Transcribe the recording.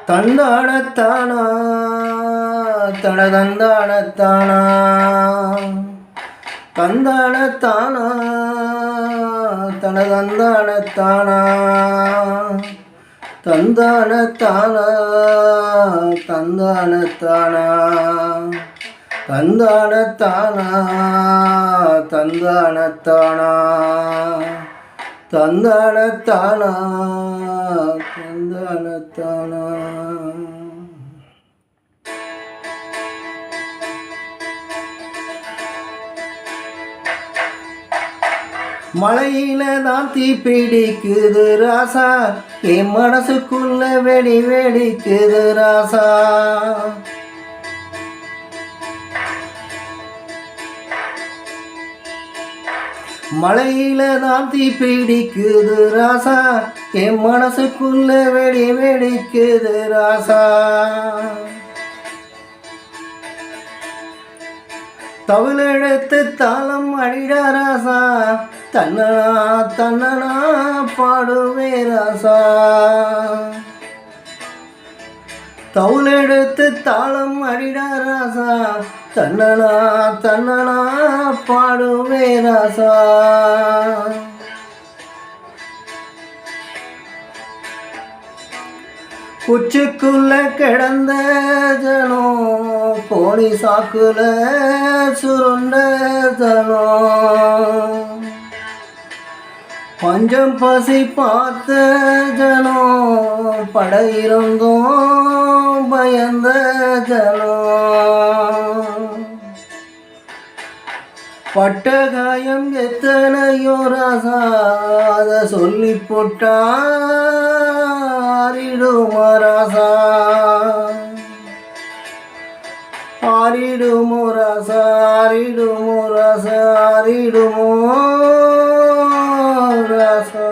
தந்தானத்தானா தனதந்தானத்தானா தந்தானத்தானா தனதந்தானத்தானா தந்தானத்தானா தந்தானத்தானா தந்தானத்தானா தந்தானத்தானா தந்தானத்தானா தந்தானத்தானா. மழையில தான் தீ பிடிக்குது ராசா, என் மனசுக்குள்ள வெடி வெடிக்குது ராசா. மழையில தான் தீ பிடிக்குது ராசா, என் மனசுக்குள்ள வெடி வெடிக்குது ராசா. தவிலெழுத்து தாளம் அடிட ராசா, தன்னனா தன்னனா பாடுவே ராசா. தவுலெடுத்து தாளம் அடிட ராசா, தன்னனா தன்னனா பாடுவே ராசா. குச்சிக்குள்ள கிடந்த ஜனோ, கோணி சாக்குல சுருண்ட ஜனோ. பஞ்சம் பசி பார்த்த ஜனோ, படையிருந்தோம் பயந்த ஜனோ. பட்ட காயம் எத்தனையோ ராசா, அத சொல்லி போட்டா ஆறிடுமோ ராசா, ஆறிடுமோ ராசா, ஆறிடுமோ ராசா, ஆறிடுமோ ராசா.